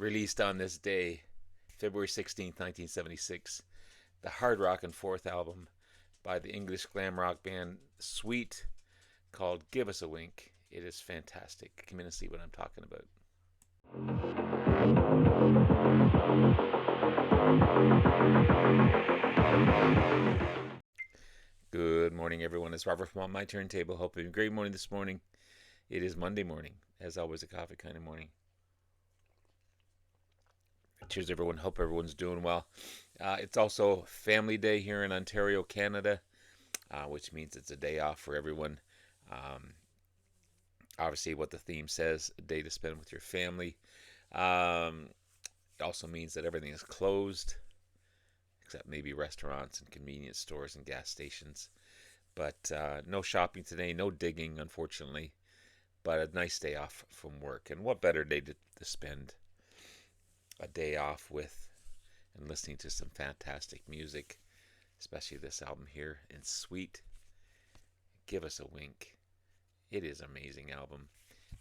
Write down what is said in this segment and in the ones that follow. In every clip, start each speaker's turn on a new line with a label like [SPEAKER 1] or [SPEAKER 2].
[SPEAKER 1] Released on this day, February 16th, 1976, the hard rock and fourth album by the English glam rock band Sweet, called Give Us a Wink. It is fantastic. Come in and see what I'm talking about. Good morning, everyone. It's Robert from On My Turntable. Hope you had a great morning this morning. It is Monday morning, as always, a coffee kind of morning. Cheers, everyone. Hope everyone's doing well. It's also Family Day here in Ontario, Canada, which means it's a day off for everyone. Um, Obviously, what the theme says, a day to spend with your family. It also means that everything is closed, except maybe restaurants and convenience stores and gas stations. But no shopping today, no digging, unfortunately. But a nice day off from work. And what better day to spend a day off with and listening to some fantastic music, especially this album here. And Sweet, Give Us a Wink. It is an amazing album.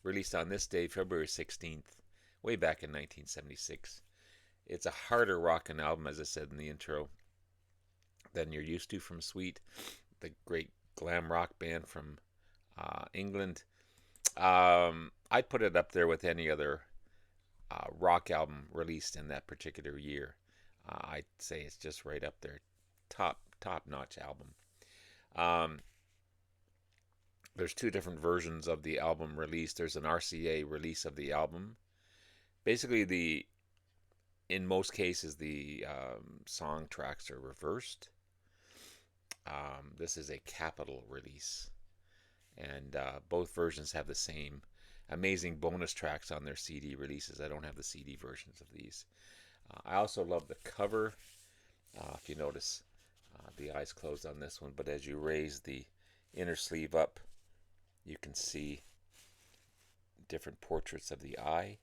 [SPEAKER 1] Released on this day, February 16th, way back in 1976. It's a harder rockin' album, as I said in the intro, than you're used to from Sweet, the great glam rock band from England. I'd put it up there with any other rock album released in that particular year. I'd say it's just right up there, top notch album. Um, there's two different versions of the album released. There's an RCA release of the album. Basically, in most cases the song tracks are reversed. This is a Capitol release, and both versions have the same amazing bonus tracks on their CD releases. I don't have the CD versions of these. I also love the cover. If you notice, the eyes closed on this one, but as you raise the inner sleeve up, you can see different portraits of the eye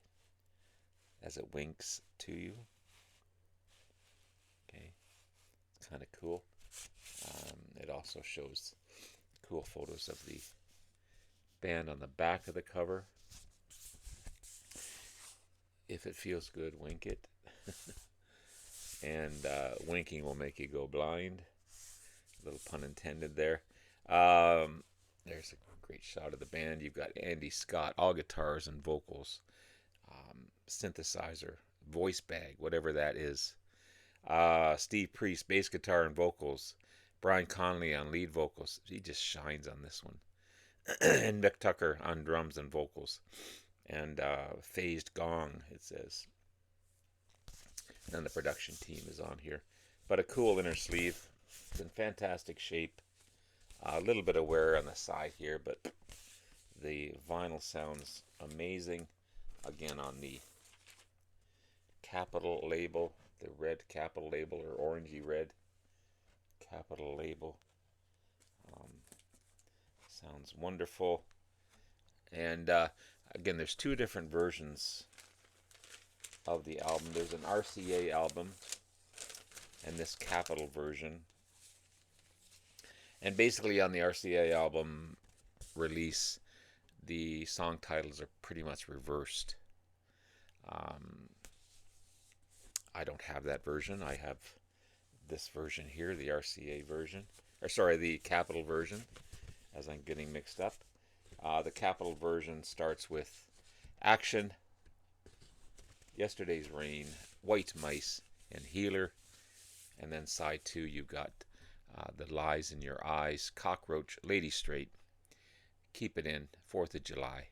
[SPEAKER 1] as it winks to you. Okay, it's kind of cool. It also shows cool photos of the band on the back of the cover. If it feels good, wink it. And winking will make you go blind. A little pun intended there. There's a great shot of the band. You've got Andy Scott, all guitars and vocals, synthesizer, voice bag, whatever that is. Steve Priest, bass guitar and vocals. Brian Conley on lead vocals. He just shines on this one. And Mick Tucker on drums and vocals. And phased gong, it says. And the production team is on here. But a cool inner sleeve. It's in fantastic shape. A little bit of wear on the side here, but the vinyl sounds amazing. Again, on the Capitol label, the red Capitol label, or orangey red Capitol label. Sounds wonderful. And again, there's two different versions of the album. There's an RCA album and this Capitol version. And basically on the RCA album release, the song titles are pretty much reversed. I don't have that version. I have this version here, the RCA version. Or sorry, the Capitol version, as I'm getting mixed up. The Capitol version starts with Action, Yesterday's Rain, White Mice, and Healer. And then side two, you've got The Lies in Your Eyes, Cockroach, Lady Straight, Keep It In, 4th of July.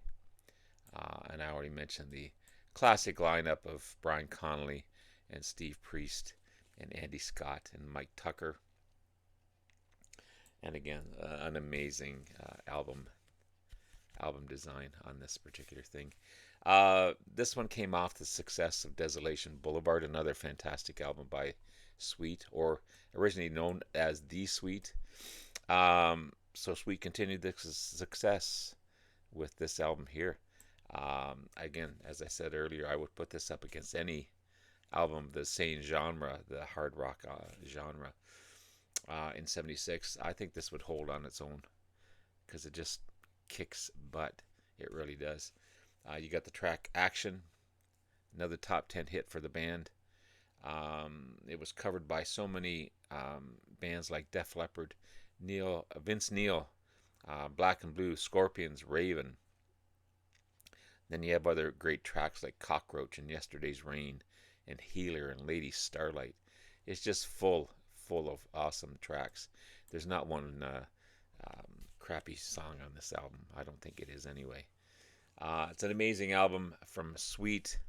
[SPEAKER 1] And I already mentioned the classic lineup of Brian Connolly and Steve Priest and Andy Scott and Mike Tucker. And again, an amazing album design on this particular thing. This one came off the success of Desolation Boulevard, another fantastic album by Sweet, or originally known as The Sweet. So Sweet continued the success with this album here. Again, as I said earlier, I would put this up against any album of the same genre, the hard rock genre. In 76, I think this would hold on its own because it just kicks butt. It really does. You got the track Action, another top 10 hit for the band. It was covered by so many bands like Def Leppard, Vince Neil, Black and Blue, Scorpions, Raven. Then you have other great tracks like Cockroach and Yesterday's Rain and Healer and Lady Starlight. It's just full of awesome tracks. There's not one crappy song on this album. I don't think it is anyway. It's an amazing album from Sweet,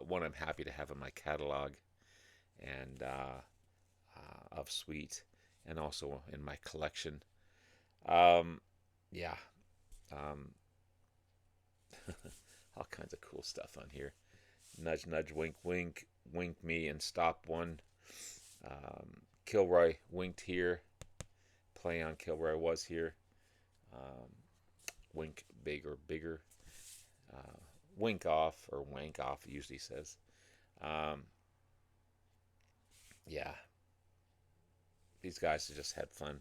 [SPEAKER 1] one I'm happy to have in my catalog, and of Sweet, and also in my collection. Um, yeah, um, all kinds of cool stuff on here. Nudge, nudge, wink, wink, wink me and stop one. Kilroy winked here. Play on Kilroy was here. Um, wink big or bigger. Uh, wink off or wank off, it usually says. Um, yeah, these guys have just had fun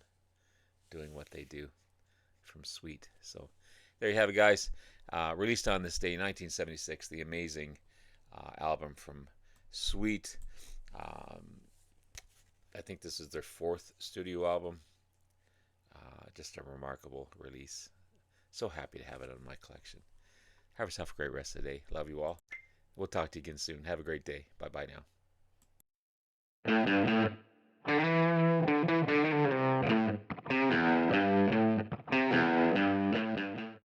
[SPEAKER 1] doing what they do from Sweet. So there you have it, guys. Released on this day, 1976, the amazing album from Sweet. Um, I think this is their fourth studio album. Just a remarkable release. So happy to have it on my collection. Have yourself a great rest of the day. Love you all. We'll talk to you again soon. Have a great day. Bye bye now.